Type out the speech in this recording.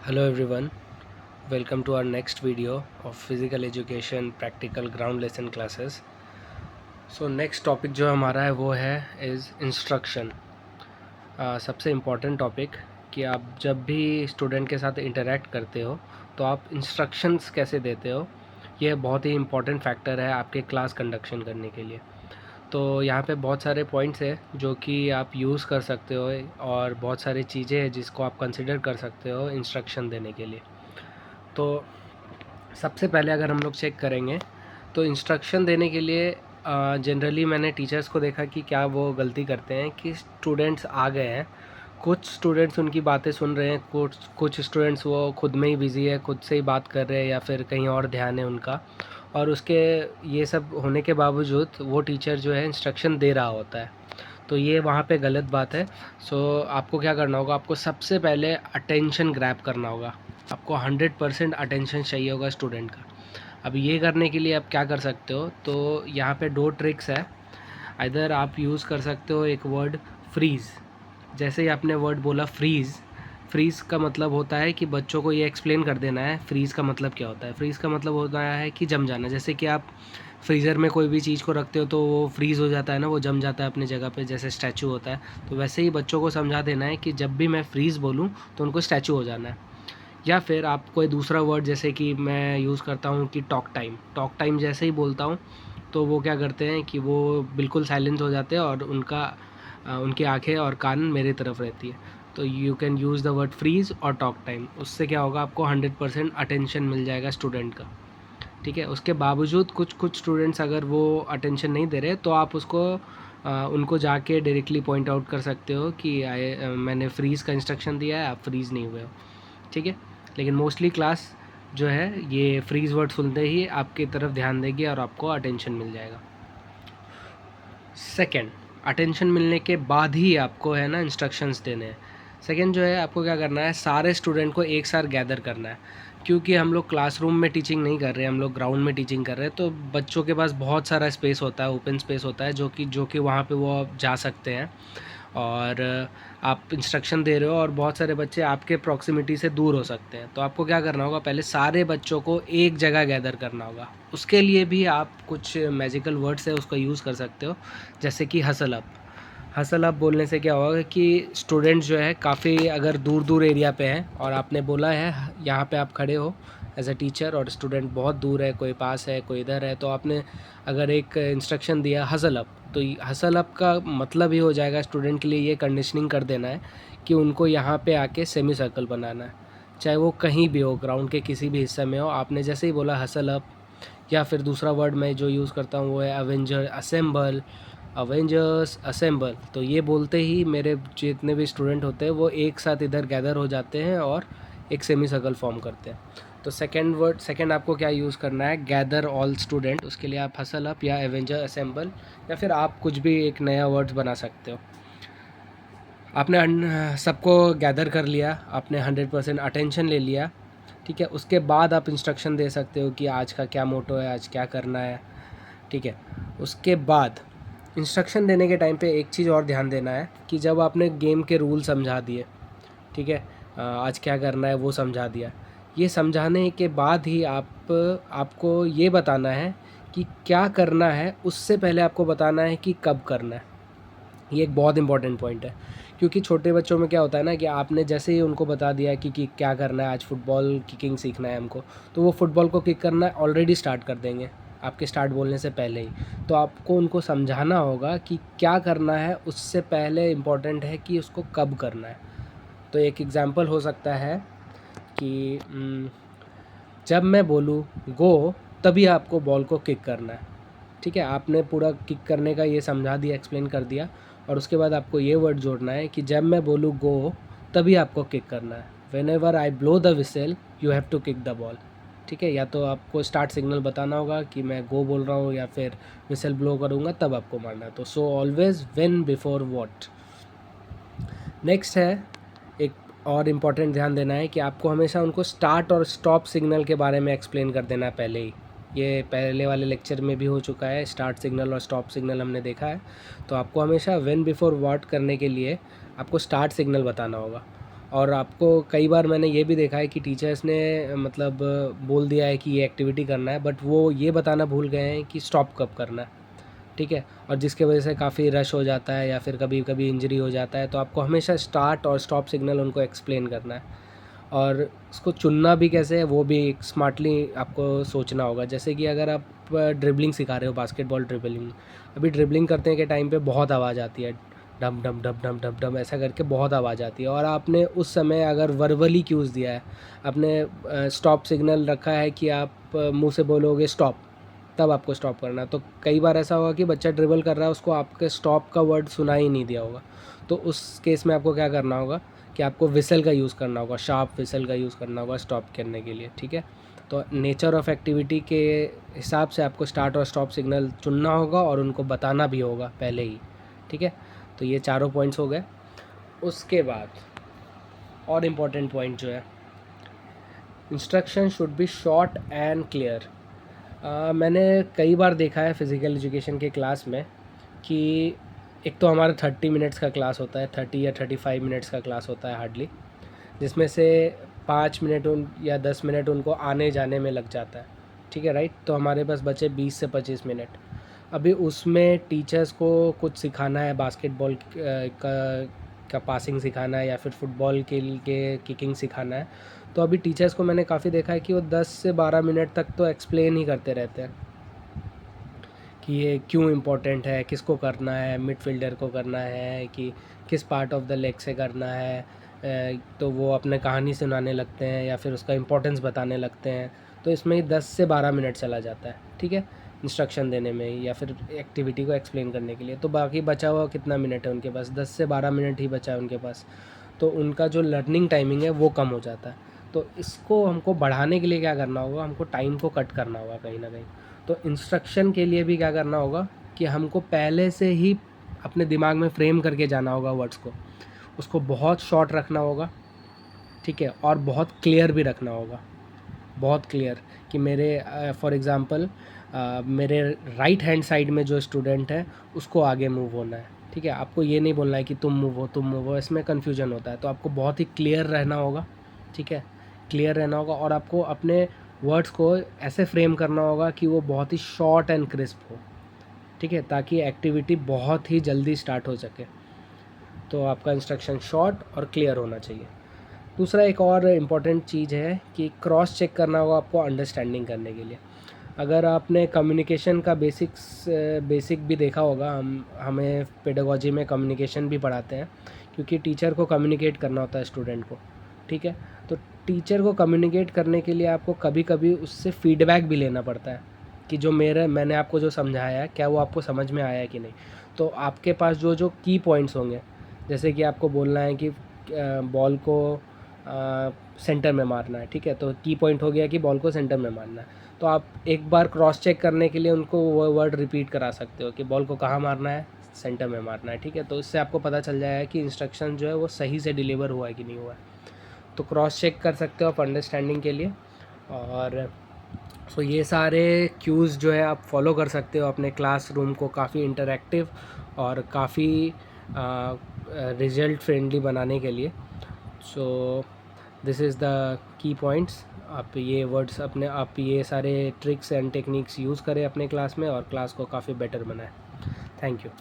Hello everyone, welcome to our next video of physical education practical ground lesson classes. So next topic जो हमारा है वो है is instruction. सबसे important topic कि आप जब भी स्टूडेंट के साथ इंटरेक्ट करते हो तो आप इंस्ट्रक्शंस कैसे देते हो, ये बहुत ही इम्पॉर्टेंट फैक्टर है आपके क्लास कंडक्शन करने के लिए। तो यहाँ पे बहुत सारे पॉइंट्स हैं जो कि आप यूज़ कर सकते हो और बहुत सारी चीज़ें हैं जिसको आप कंसिडर कर सकते हो इंस्ट्रक्शन देने के लिए। तो सबसे पहले अगर हम लोग चेक करेंगे तो इंस्ट्रक्शन देने के लिए जनरली मैंने टीचर्स को देखा कि क्या वो गलती करते हैं कि स्टूडेंट्स आ गए हैं, कुछ स्टूडेंट्स उनकी बातें सुन रहे हैं, कुछ स्टूडेंट्स वो खुद में ही बिज़ी है, खुद से ही बात कर रहे हैं या फिर कहीं और ध्यान है उनका, और उसके ये सब होने के बावजूद वो टीचर जो है इंस्ट्रक्शन दे रहा होता है। तो ये वहाँ पे गलत बात है। सो आपको क्या करना होगा, आपको सबसे पहले अटेंशन ग्रैब करना होगा। आपको 100% अटेंशन चाहिए होगा स्टूडेंट का। अब ये करने के लिए आप क्या कर सकते हो, तो यहाँ पे 2 ट्रिक्स है। इधर आप यूज़ कर सकते हो एक वर्ड फ्रीज़। जैसे ही आपने वर्ड बोला फ्रीज़, फ्रीज़ का मतलब होता है कि बच्चों को ये एक्सप्लेन कर देना है फ्रीज़ का मतलब क्या होता है। फ्रीज़ का मतलब होता है कि जम जाना। जैसे कि आप फ्रीज़र में कोई भी चीज़ को रखते हो तो वो फ्रीज़ हो जाता है ना, वो जम जाता है अपनी जगह पे, जैसे स्टैचू होता है। तो वैसे ही बच्चों को समझा देना है कि जब भी मैं फ्रीज़ बोलूँ तो उनको स्टैचू हो जाना है। या फिर आप कोई दूसरा वर्ड, जैसे कि मैं यूज़ करता हूँ कि टॉक टाइम जैसे ही बोलता हूँ तो वो क्या करते हैं कि वो बिल्कुल साइलेंट हो जाते हैं और उनकी आंखें और कान मेरी तरफ रहती है। तो you can use the word freeze और टॉक टाइम। उससे क्या होगा, आपको 100% अटेंशन मिल जाएगा स्टूडेंट का। ठीक है। उसके बावजूद कुछ स्टूडेंट्स अगर वो अटेंशन नहीं दे रहे तो आप उनको जाके डायरेक्टली पॉइंट आउट कर सकते हो कि मैंने फ्रीज़ का इंस्ट्रक्शन दिया है, आप फ्रीज़ नहीं हुए हो। ठीक है। लेकिन मोस्टली क्लास जो है ये फ्रीज़ वर्ड सुनते ही आपकी तरफ ध्यान देगी और आपको अटेंशन मिल जाएगा। सेकंड, अटेंशन मिलने के बाद ही आपको है ना इंस्ट्रक्शंस देने हैं। सेकंड जो है, आपको क्या करना है, सारे स्टूडेंट को एक साथ गैदर करना है। क्योंकि हम लोग क्लासरूम में टीचिंग नहीं कर रहे हैं, हम लोग ग्राउंड में टीचिंग कर रहे हैं, तो बच्चों के पास बहुत सारा स्पेस होता है, ओपन स्पेस होता है, जो कि वहाँ पे वो जा सकते हैं। और आप इंस्ट्रक्शन दे रहे हो और बहुत सारे बच्चे आपके प्रॉक्सिमिटी से दूर हो सकते हैं। तो आपको क्या करना होगा, पहले सारे बच्चों को एक जगह गैदर करना होगा। उसके लिए भी आप कुछ मैजिकल वर्ड्स है उसका यूज़ कर सकते हो, जैसे कि हसल अप। हसल अप बोलने से क्या होगा कि स्टूडेंट जो है काफ़ी अगर दूर दूर एरिया पे हैं और आपने बोला है यहाँ पे आप खड़े हो एज अ टीचर और स्टूडेंट बहुत दूर है, कोई पास है कोई इधर है, तो आपने अगर एक इंस्ट्रक्शन दिया हसल अप, तो हसल अप का मतलब ही हो जाएगा स्टूडेंट के लिए ये कंडीशनिंग कर देना है कि उनको यहाँ पे आके सेमी सर्कल बनाना है, चाहे वो कहीं भी हो, ग्राउंड के किसी भी हिस्से में हो। आपने जैसे ही बोला हसल अप, या फिर दूसरा वर्ड मैं जो यूज़ करता हूँ वो है अवेंजर्स असेंबल, तो ये बोलते ही मेरे जितने भी स्टूडेंट होते हैं वो एक साथ इधर गैदर हो जाते हैं और एक सेमी सर्कल फॉर्म करते हैं। तो सेकंड आपको क्या यूज़ करना है, गैदर ऑल स्टूडेंट। उसके लिए आप हसल अप या एवेंजर असेंबल या फिर आप कुछ भी एक नया वर्ड्स बना सकते हो। आपने सबको गैदर कर लिया, आपने 100% अटेंशन ले लिया। ठीक है। उसके बाद आप इंस्ट्रक्शन दे सकते हो कि आज का क्या मोटो है, आज क्या करना है। ठीक है। उसके बाद इंस्ट्रक्शन देने के टाइम पे एक चीज़ और ध्यान देना है कि जब आपने गेम के रूल समझा दिए, ठीक है, आज क्या करना है वो समझा दिया, ये समझाने के बाद ही आपको ये बताना है कि क्या करना है, उससे पहले आपको बताना है कि कब करना है। ये एक बहुत इंपॉर्टेंट पॉइंट है, क्योंकि छोटे बच्चों में क्या होता है ना कि आपने जैसे ही उनको बता दिया कि क्या करना है, आज फुटबॉल किकिंग सीखना है हमको, तो वो फुटबॉल को किक करना ऑलरेडी स्टार्ट कर देंगे आपके स्टार्ट बोलने से पहले ही। तो आपको उनको समझाना होगा कि क्या करना है, उससे पहले इम्पॉर्टेंट है कि उसको कब करना है। तो एक एग्ज़ाम्पल हो सकता है कि जब मैं बोलूँ गो, तभी आपको बॉल को किक करना है। ठीक है। आपने पूरा किक करने का ये समझा दिया, एक्सप्लेन कर दिया, और उसके बाद आपको ये वर्ड जोड़ना है कि जब मैं बोलूँ गो, तभी आपको किक करना है। Whenever I blow the whistle you have to kick the ball. ठीक है। या तो आपको स्टार्ट सिग्नल बताना होगा कि मैं गो बोल रहा हूँ, या फिर विसल ब्लो करूँगा तब आपको मारना है। तो so always when before what. Next है, एक और इम्पॉर्टेंट ध्यान देना है कि आपको हमेशा उनको स्टार्ट और स्टॉप सिग्नल के बारे में एक्सप्लेन कर देना है पहले ही। ये पहले वाले लेक्चर में भी हो चुका है, स्टार्ट सिग्नल और स्टॉप सिग्नल हमने देखा है। तो आपको हमेशा व्हेन बिफोर व्हाट करने के लिए आपको स्टार्ट सिग्नल बताना होगा। और आपको कई बार मैंने ये भी देखा है कि टीचर्स ने मतलब बोल दिया है कि ये एक्टिविटी करना है, बट वो ये बताना भूल गए हैं कि स्टॉप कब करना है, ठीक है। और जिसके वजह से काफ़ी रश हो जाता है या फिर कभी कभी इंजरी हो जाता है। तो आपको हमेशा स्टार्ट और स्टॉप सिग्नल उनको एक्सप्लेन करना है, और उसको चुनना भी कैसे है वो भी स्मार्टली आपको सोचना होगा। जैसे कि अगर आप ड्रिबलिंग सिखा रहे हो, बास्केटबॉल ड्रिबलिंग, अभी ड्रिबलिंग करते हैं के टाइम पे बहुत आवाज़ आती है, डम डम डम डम डम डम ऐसा करके बहुत आवाज़ आती है, और आपने उस समय अगर वर्बली क्यूज़ दिया है, आपने स्टॉप सिग्नल रखा है कि आप मुंह से बोलोगे स्टॉप, तब आपको स्टॉप करना है। तो कई बार ऐसा होगा कि बच्चा ड्रिबल कर रहा है, उसको आपके स्टॉप का वर्ड सुना ही नहीं दिया होगा, तो उस केस में आपको क्या करना होगा कि आपको विसल का यूज़ करना होगा, शार्प विसल का यूज़ करना होगा स्टॉप करने के लिए, ठीक है। तो नेचर ऑफ एक्टिविटी के हिसाब से आपको स्टार्ट और स्टॉप सिग्नल चुनना होगा और उनको बताना भी होगा पहले ही, ठीक है। तो ये चारों पॉइंट्स हो गए। उसके बाद और इम्पॉर्टेंट पॉइंट जो है, instruction should be short and clear. मैंने कई बार देखा है फिज़िकल एजुकेशन के क्लास में कि एक तो हमारा 30 मिनट्स का क्लास होता है, 30 या 35 मिनट्स का क्लास होता है हार्डली, जिसमें से 5 मिनट या 10 मिनट उनको आने जाने में लग जाता है, ठीक है, राइट। तो हमारे पास बचे 20 से 25 मिनट। अभी उसमें टीचर्स को कुछ सिखाना है, बास्केटबॉल का पासिंग सिखाना है या फिर फुटबॉल के किकिंग सिखाना है। तो अभी टीचर्स को मैंने काफ़ी देखा है कि वो 10 से 12 मिनट तक तो एक्सप्लेन ही करते रहते हैं कि ये क्यों इम्पोर्टेंट है, किसको करना है, मिडफील्डर को करना है कि किस पार्ट ऑफ द लेग से करना है। तो वो अपने कहानी सुनाने लगते हैं या फिर उसका इम्पोर्टेंस बताने लगते हैं। तो इसमें ही 10 से 12 मिनट चला जाता है, ठीक है, इंस्ट्रक्शन देने में या फिर एक्टिविटी को एक्सप्लेन करने के लिए। तो बाकी बचा हुआ कितना मिनट है उनके पास, 10 से 12 मिनट ही बचा है उनके पास। तो उनका जो लर्निंग टाइमिंग है वो कम हो जाता है। तो इसको हमको बढ़ाने के लिए क्या करना होगा, हमको टाइम को कट करना होगा कहीं ना कहीं। तो इंस्ट्रक्शन के लिए भी क्या करना होगा कि हमको पहले से ही अपने दिमाग में फ्रेम करके जाना होगा वर्ड्स को, उसको बहुत शॉर्ट रखना होगा, ठीक है, और बहुत क्लियर भी रखना होगा, बहुत क्लियर कि मेरे फॉर एग्ज़ाम्पल मेरे राइट हैंड साइड में जो स्टूडेंट है उसको आगे मूव होना है, ठीक है। आपको ये नहीं बोलना है कि तुम मूव हो, इसमें कन्फ्यूजन होता है। तो आपको बहुत ही क्लियर रहना होगा, ठीक है, क्लियर रहना होगा, और आपको अपने वर्ड्स को ऐसे फ्रेम करना होगा कि वो बहुत ही शॉर्ट एंड क्रिस्प हो, ठीक है, ताकि एक्टिविटी बहुत ही जल्दी स्टार्ट हो सके। तो आपका इंस्ट्रक्शन शॉर्ट और क्लियर होना चाहिए। दूसरा एक और इम्पॉर्टेंट चीज़ है कि क्रॉस चेक करना होगा आपको अंडरस्टैंडिंग करने के लिए। अगर आपने कम्युनिकेशन का बेसिक भी देखा होगा, हमें पेडागोजी में कम्युनिकेशन भी पढ़ाते हैं, क्योंकि टीचर को कम्युनिकेट करना होता है स्टूडेंट को, ठीक है। तो टीचर को कम्युनिकेट करने के लिए आपको कभी कभी उससे फीडबैक भी लेना पड़ता है कि जो मैंने आपको जो समझाया है क्या वो आपको समझ में आया है कि नहीं। तो आपके पास जो जो की पॉइंट्स होंगे, जैसे कि आपको बोलना है कि बॉल को सेंटर में मारना है, ठीक है, तो की पॉइंट हो गया कि बॉल को सेंटर में मारना है। तो आप एक बार क्रॉस चेक करने के लिए उनको वो वर्ड रिपीट करा सकते हो कि बॉल को कहाँ मारना है, सेंटर में मारना है, ठीक है। तो इससे आपको पता चल जाएगा कि इंस्ट्रक्शन जो है वो सही से डिलीवर हुआ है कि नहीं हुआ है। तो क्रॉस चेक कर सकते हो आप अंडरस्टैंडिंग के लिए। और सो ये सारे क्यूज़ जो है आप फॉलो कर सकते हो अपने क्लासरूम को काफ़ी इंटरैक्टिव और काफ़ी रिजल्ट फ्रेंडली बनाने के लिए। So this is the key points. आप ये वर्ड्स आप ये सारे ट्रिक्स एंड टेक्निक्स यूज़ करें अपने क्लास में और क्लास को काफ़ी बेटर बनाएं। Thank you.